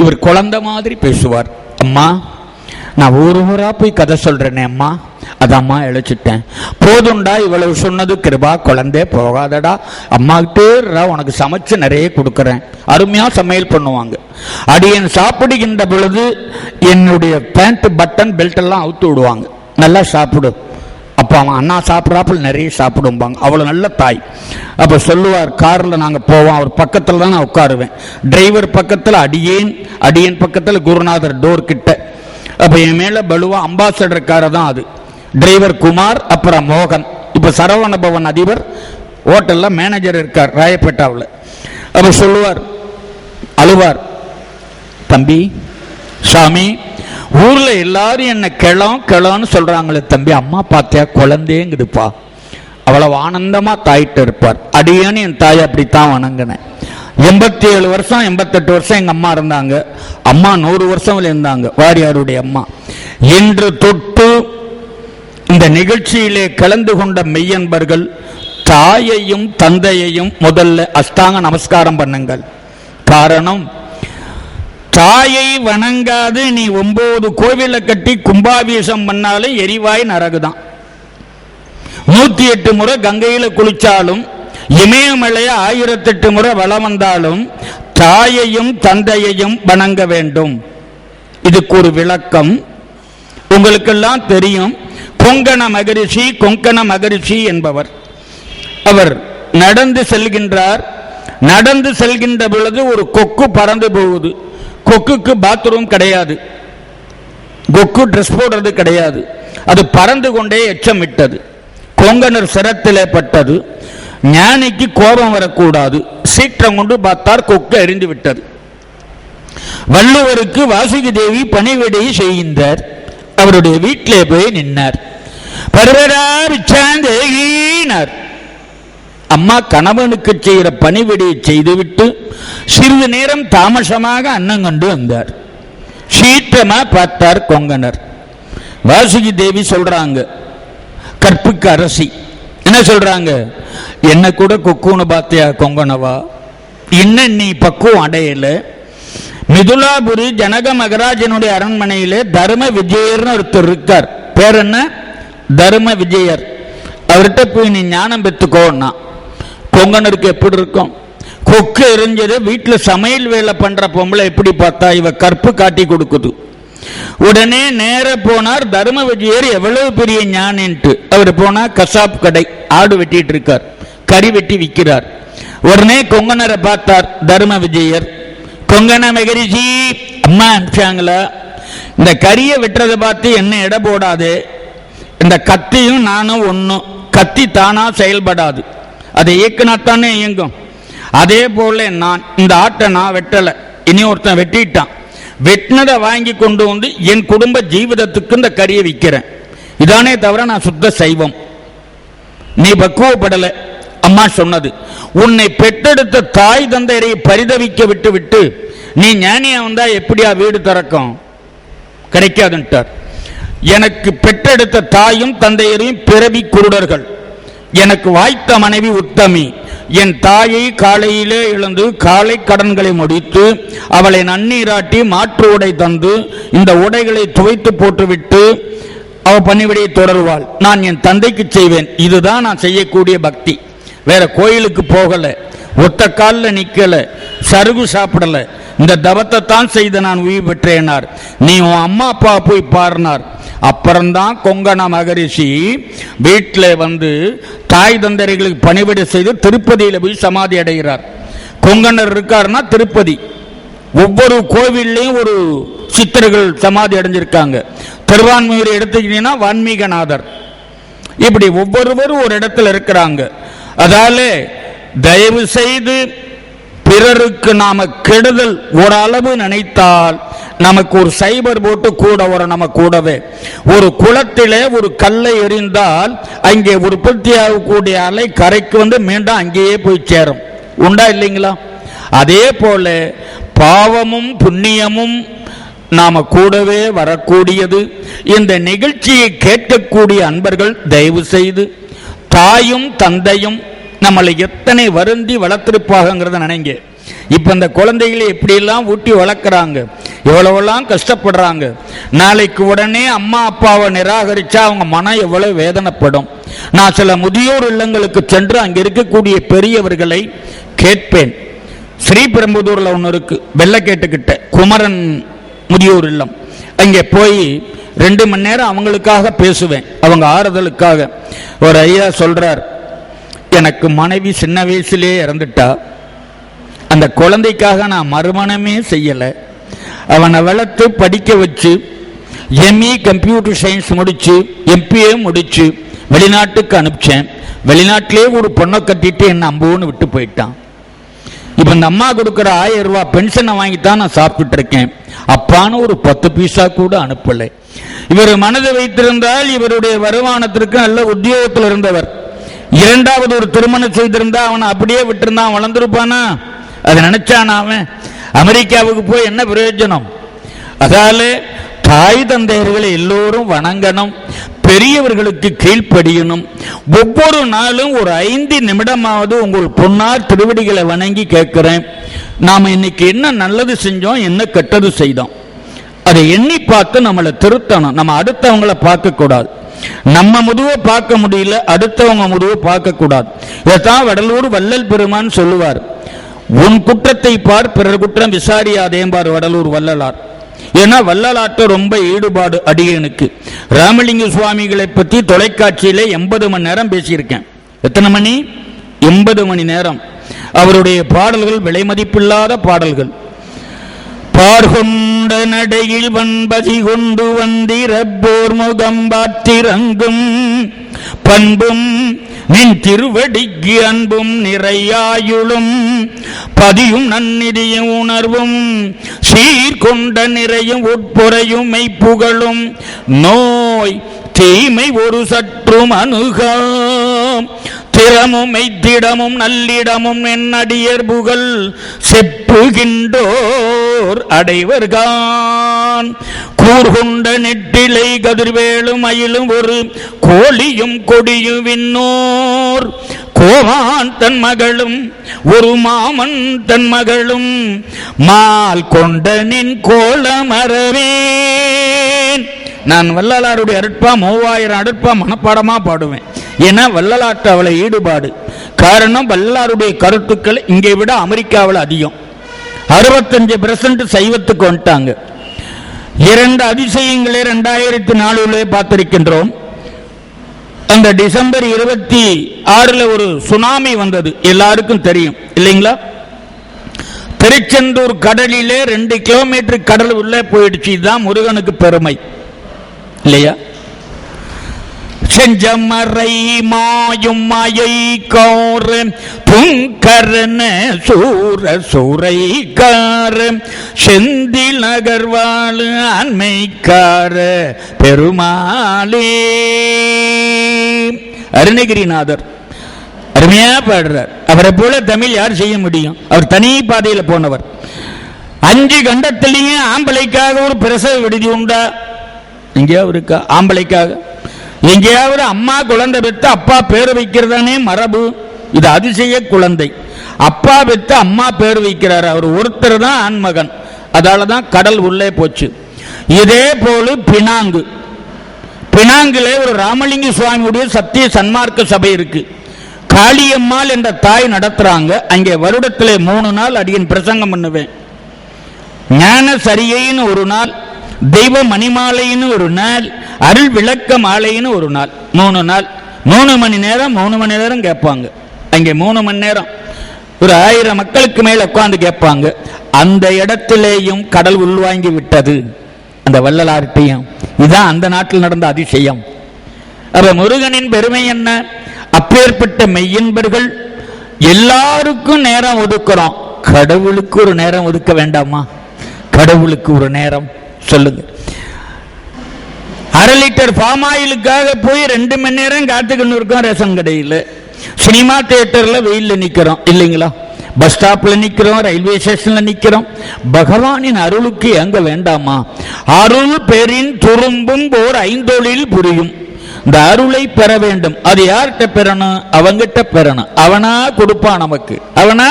இவர் குழந்தை மாதிரி பேசுவார். அம்மா, நான் ஊரா போய் கதை சொல்றேனே அம்மா, அதம்மா இழைச்சிட்டேன், போதுண்டா இவ்வளவு சொன்னது கிருபா, குழந்தை போகாதடா, அம்மாக்கிட்டே உனக்கு சமைச்சு நிறைய கொடுக்கறேன். அருமையா சமையல் பண்ணுவாங்க. அடியன் சாப்பிடுகின்ற பொழுது என்னுடைய பேண்ட் பட்டன் பெல்ட் எல்லாம் அவுத்து விடுவாங்க. நல்லா சாப்பிடு அப்பா, அவன் அண்ணா சாப்பிட்றாப்புல நிறைய சாப்பிடுவாங்க. அவ்வளோ நல்ல தாய். அப்போ சொல்லுவார், காரில் நாங்கள் போவோம், அவர் பக்கத்தில் தான் நான் உட்காருவேன். டிரைவர் பக்கத்தில் அடியேன் பக்கத்தில் குருநாதர் டோர் கிட்ட. அப்போ என் மேலே பலுவா அம்பாசடர் காரை தான் அது. டிரைவர் குமார், அப்புறம் மோகன். இப்போ சரவண பவன் அதிபர் ஹோட்டலில் மேனேஜர் இருக்கார் ராயப்பேட்டாவில். அப்போ சொல்லுவார், அழுவார், தம்பி சாமி, ஊர்ல எல்லாரும் என்ன கிளம்னு சொல்றாங்களே தம்பி, அம்மா பார்த்தியா குழந்தைங்குதுப்பா. அவ்வளவு ஆனந்தமா தாயிட்டு இருப்பார். அடியேன்னு என் தாய் அப்படித்தான் வணங்கினேன். 87 வருஷம் 88 வருஷம் எங்க அம்மா இருந்தாங்க. அம்மா 100 வருஷம் இருந்தாங்க, வாரியாருடைய அம்மா. இன்று தொட்டு இந்த நிகழ்ச்சியிலே கலந்து கொண்ட மெய்யன்பர்கள் தாயையும் தந்தையையும் முதல்ல அஷ்டாங்க நமஸ்காரம் பண்ணுங்கள். காரணம், தாயை வணங்காது நீ 9 கோவிலை கட்டி கும்பாபிஷேகம் பண்ணாலும் எரிவாய் நரகுதான். 108 முறை கங்கையில குளிச்சாலும், இமயமலைய 1008 முறை வலம் வந்தாலும் தாயையும் தந்தையையும் வணங்க வேண்டும். இதுக்கு ஒரு விளக்கம் உங்களுக்கெல்லாம் தெரியும். கொங்கண மகரிஷி என்பவர், அவர் நடந்து செல்கின்றார். நடந்து செல்கின்ற பொழுது ஒரு கொக்கு பறந்து போகுது. கொக்குக்கு பாத்ரூம் கிடையாது, கொக்கு ட்ரெஸ் போடுறது கிடையாது. அது பறந்து கொண்டே எச்சமிட்டது. கொங்கணர் சிரத்திலே பட்டது. ஞானிக்கு கோபம் வரக்கூடாது, சீற்றம் கொண்டு பார்த்தார், கொக்கு எரிந்து விட்டது. வள்ளுவருக்கு வாசுகி தேவி பணிவிடை செய்கின்றார். அவருடைய வீட்டிலே போய் நின்னார். பர்வரார் அம்மா கணவனுக்கு செய்கிற பணிவிடையை செய்துவிட்டு சிறிது நேரம் தாமசமாக அன்னம் கொண்டு வந்தார். சீற்றமா பார்த்தார் கொங்கணர். வாசுகி தேவி சொல்றாங்க, கற்புக்கு அரசி என்ன சொல்றாங்க, என்ன கூட கொக்குன்னு பார்த்தியா கொங்கணவா, இன்னும் நீ பக்குவம் அடையல. மிதுலாபுரி ஜனக மகராஜனுடைய அரண்மனையிலே தர்ம விஜயர்னு ஒருத்தர் இருக்கார். பேர் என்ன? தர்ம விஜயர். அவர்கிட்ட போய் நீ ஞானம் பெற்றுக்கோன்னா. கொங்கணருக்கு எப்படி இருக்கும்? கொக்கு எரிஞ்சது வீட்டில் சமையல் வேலை பண்ற பொம்பளை எப்படி பார்த்தா இவ கற்பு காட்டி கொடுக்குது. உடனே நேர போனார். தர்ம விஜயர் எவ்வளவு பெரிய ஞானின்ட்டு. அவர் போனா கசாப் கடை, ஆடு வெட்டிட்டு இருக்கார், கறி வெட்டி விற்கிறார். உடனே கொங்கணரை பார்த்தார் தர்ம விஜயர். கொங்கண மகரிஷி, அம்மா அனுப்பிச்சாங்களா, இந்த கறியை வெட்டுறதை பார்த்து என்ன எடை போடாது, இந்த கத்தியும் நானும் ஒன்றும், கத்தி தானா செயல்படாது, அதை இயக்குனாத்தானே இயங்கும். அதே போல நான் இந்த ஆட்டை நான் வெட்டலை, இனி ஒருத்தன் வெட்டிட்டான், வெட்டினதை வாங்கி கொண்டு வந்து என் குடும்ப ஜீவிதத்துக்கு இந்த கறியை விற்கிறேன். இதானே தவிர நான் சுத்த சைவம். நீ பக்குவப்படலை. அம்மா சொன்னது, உன்னை பெற்றெடுத்த தாய் தந்தையரை பரிதவிக்க விட்டு விட்டு நீ ஞானியா வந்தா எப்படியா வீடு திறக்கும்? கிடைக்காதுன்ட்டார். எனக்கு பெற்றெடுத்த தாயும் தந்தையரையும் பிறவி குருடர்கள். எனக்கு வாய்த்த மனைவி உத்தமி. என் தாயை காலையிலே எழுந்து காலை கடன்களை முடித்து அவளை நன்னீராட்டி மாற்று உடை தந்து இந்த உடைகளை துவைத்து போட்டுவிட்டு அவ பணிவிடையை தொடருவாள். நான் என் தந்தைக்கு செய்வேன். இதுதான் நான் செய்யக்கூடிய பக்தி. வேற கோயிலுக்கு போகல, ஒத்த காலில் நிக்கல, சருகு சாப்பிடல, இந்த தவத்தை தான் செய்து நான் உயிர் பெற்றேனார். நீ உன் அம்மா அப்பா போய் பாருனார். அப்புறம்தான் கொங்கண மகரிஷி வீட்டில் வந்து தாய் தந்தைகளுக்கு பணிவிடை செய்து திருப்பதியில் போய் சமாதி அடைகிறார். கொங்கணர் இருக்காருன்னா திருப்பதி, ஒவ்வொரு கோவில்லையும் ஒரு சித்தர்கள் சமாதி அடைஞ்சிருக்காங்க. திருவான்மையூர் எடுத்துக்கிட்டீங்கன்னா வான்மீகநாதர். இப்படி ஒவ்வொருவரும் ஒரு இடத்துல இருக்கிறாங்க. அதால தயவு செய்து பிறருக்கு நாம கெடுதல் ஓரளவு நினைத்தால் நமக்கு ஒரு சைபர் போட்டு கூட வரும். நம்ம கூடவே ஒரு குளத்திலே ஒரு கல்லை எறிந்தால் அங்கே உற்பத்தியாகக்கூடிய அலை கரைக்கு வந்து மீண்டும் அங்கேயே போய் சேரும். உண்டா இல்லைங்களா? அதே போல பாவமும் புண்ணியமும் நாம கூடவே வரக்கூடியது. இந்த நிகழ்ச்சியை கேட்கக்கூடிய அன்பர்கள் தயவு செய்து தாயும் தந்தையும் நம்மளை எத்தனை வருந்தி வளர்த்திருப்பாங்கிறத நினைங்க. இப்ப அந்த குழந்தைகளை எப்படியெல்லாம் ஊட்டி வளர்க்குறாங்க, எவ்வளவெல்லாம் கஷ்டப்படுறாங்க. நாளைக்கு உடனே அம்மா அப்பாவை நிராகரிச்சா அவங்க மனம் எவ்வளவு வேதனைப்படும். நான் சில முதியோர் இல்லங்களுக்கு சென்று அங்க இருக்கக்கூடிய பெரியவர்களை கேட்பேன். ஸ்ரீபெரும்புதூர்ல ஒன்று இருக்கு, வெள்ளக்கேட்டுக்கிட்ட குமரன் முதியோர் இல்லம். அங்கே போய் 2 மணி நேரம் அவங்களுக்காக பேசுவேன், அவங்க ஆறுதலுக்காக. ஒரு ஐயா சொல்றார், எனக்கு மனைவி சின்ன வயசுலேயே இறந்துட்டா, அந்த குழந்தைக்காக நான் மறுமணமே செய்யலை. அவனை வளர்த்து படிக்க வச்சு எம்இ கம்ப்யூட்டர் சயின்ஸ் முடிச்சு எம்பிஏ முடிச்சு வெளிநாட்டுக்கு அனுப்பிச்சேன். வெளிநாட்டிலே ஒரு பொண்ணை கட்டிட்டு என்ன அம்போன்னு விட்டு போயிட்டான். இப்ப இந்த அம்மா கொடுக்குற 1000 ரூபாய் பென்ஷனை வாங்கித்தான் நான் சாப்பிட்டு இருக்கேன். அப்பான்னு ஒரு 10 பைசா கூட அனுப்பலை. இவர் மனதை வைத்திருந்தால் இவருடைய வருமானத்திற்கு நல்ல உத்தியோகத்தில் இருந்தவர். 2வது ஒரு திருமணம் செய்திருந்தா அவனை அப்படியே விட்டுருந்தான், வளர்ந்துருப்பானா? அதை நினைச்சான் அவன். அமெரிக்காவுக்கு போய் என்ன பிரயோஜனம்? அதால தாய் தந்தையர்களை எல்லோரும் வணங்கணும், பெரியவர்களுக்கு கீழ்ப்படியணும். ஒவ்வொரு நாளும் ஒரு 5 நிமிடமாவது உங்கள் பொன்னார் திருவடிகளை வணங்கி கேட்கிறேன், நாம இன்னைக்கு என்ன நல்லது செஞ்சோம், என்ன கெட்டது செய்தோம், அதை எண்ணி பார்த்து நம்மளை திருத்தணும். நம்ம அடுத்தவங்களை பார்க்க கூடாது. நம்ம முதுவை பார்க்க முடியல, அடுத்தவங்க முதுவை பார்க்க கூடாது. இதைத்தான் வடலூர் வள்ளல் பெருமான் சொல்லுவார், உன் குற்றத்தை பார், பிறர் குற்றம் விசாரியாதேம்பார் வடலூர் வள்ளலார். ஏன்னா வள்ளலாற்ற ரொம்ப ஈடுபாடு அடியனுக்கு. ராமலிங்க சுவாமிகளை பற்றி தொலைக்காட்சியில 80 மணி நேரம் பேசியிருக்கேன். எத்தனை மணி? 80 மணி நேரம். அவருடைய பாடல்கள் விலை மதிப்பில்லாத பாடல்கள். பார்கொண்ட நடையில் வன்பதி கொண்டு வந்திரப்போர் முகம் பாத்திரங்கும் பண்பும் நின் திருவடிக்கு அன்பும் நிறையாயுளும் பதியும் நன்னிதியும் உணர்வும் சீர்கொண்ட நிறையும் உட்புறையும் மெய்ப்புகளும் நோய் தீமை ஒரு சற்றும் அணுகாம் திறமும் மெய்த்திடமும் நல்லிடமும் என் அடியர் புகழ் செப்புகின்றோர் அடைவர்கான் கூர்கொண்ட நெட்டிலை கதிர்வேலும் மயிலும் ஒரு கோழியும் கொடியும் விண்ணோர் கோவான் தன் மகளும் ஒரு மாமன் தன் மகளும் மால் கொண்ட நின் கோலமரவேன். நான் வள்ளலாருடைய அருட்பா 3000 அருட்பா மனப்பாடமா பாடுவேன். ஏன்னா வள்ளலாற்று அவளை ஈடுபாடு. காரணம், வள்ளலாருடைய கருத்துக்கள் இங்கே விட அமெரிக்காவில் அதிகம். 65% சைவத்துக்கு வந்துட்டாங்க. 2 அதிசயங்களே 2004 பார்த்திருக்கின்றோம். அந்த டிசம்பர் 26 ஒரு சுனாமி வந்தது, எல்லாருக்கும் தெரியும் இல்லைங்களா? திருச்செந்தூர் கடலிலே 2 கிலோமீட்டர் கடல் உள்ளே போயிடுச்சு. இதுதான் முருகனுக்கு பெருமை இல்லையா? செஞ்சமரை மாயும் மாயை கோர புங்கரன சூர சூரைக்கார செந்தில் நகர்வாழ் அண்மைக்கார பெருமாளே. அருணகிரிநாதர் அருமையா பாடுறார். அவரை போல தமிழ் யார் செய்ய முடியும்? அவர் தனி பாதையில் போனவர். 5 கண்டத்திலேயே ஆம்பளைக்காக ஒரு பிரசவ விடுதி உண்டா? எங்கேயாவது இருக்கா? ஆம்பளைக்காக எங்கேயாவது அம்மா குழந்தை பெற்று அப்பா பேர் வைக்கிறதானே மரபு. இது அதிசய குழந்தை. அப்பா பெற்று அம்மா பேர் வைக்கிறார். அவர் ஒருத்தர் தான் ஆண்மகன். அதாலதான் கடல் உள்ளே போச்சு. இதே போல பினாங்கு, பினாங்கிலே ஒரு ராமலிங்க சுவாமியுடைய சத்திய சன்மார்க்க சபை இருக்கு. காளியம்மாள் என்ற தாய் நடத்துறாங்க. அங்கே வருடத்திலே 3 நாள் அடியன் பிரசங்கம் பண்ணுவேன். ஞான சரியின்னு ஒரு நாள், தெய்வ மணிமாலைன்னு ஒரு நாள், அருள் விளக்க மாலைன்னு ஒரு நாள். 3 நாள் 3 மணி நேரம் 3 மணி நேரம் கேட்பாங்க. அங்கே 3 மணி நேரம் ஒரு 1000 மக்களுக்கு மேல் உட்கார்ந்து கேட்பாங்க. அந்த இடத்திலேயும் கடல் உள்வாங்கி விட்டது அந்த வள்ளலார்ட்டையும். இதுதான் அந்த நாட்டில் நடந்த அதிசயம். அப்ப முருகனின் பெருமை என்ன? அப்பேற்பட்ட மெய்யன்பர்கள் எல்லாருக்கும் நேரம் ஒதுக்குறோம். கடவுளுக்கு ஒரு நேரம் ஒதுக்க வேண்டாமா? கடவுளுக்கு ஒரு நேரம் சொல்லுங்க. 1/2 லிட்டர் பாம் ஆயிலுக்காக போய் 2 மணி நேரம் காத்துக்கணும் இருக்கோம் ரேஷன் கடையில். சினிமா தியேட்டர்ல வெயில்ல நிக்கிறோம் இல்லைங்களா? பஸ் ஸ்டாப்ல நிக்கிறோம், ரயில்வே ஸ்டேஷன்ல நிக்கிறோம். பகவானின் அருளுக்கு எங்க வேண்டாமா? அருள் பெரின் துரும்பும் ஓர் 5 புரியும். இந்த அருளை பெற வேண்டும். அது யார்கிட்ட பெறணும்? அவங்கிட்ட பெறணும். அவனா கொடுப்பான் நமக்கு. அவனா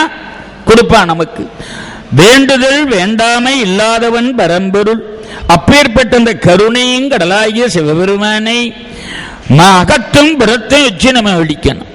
கொடுப்பான் நமக்கு. வேண்டுதல் வேண்டாமை இல்லாதவன் பரம்பொருள். அப்பேற்பட்ட அந்த கருணையும் கடலாகிய சிவபெருமானை அகத்தும் புறத்தும் வச்சு நம்ம வெடிக்கணும்.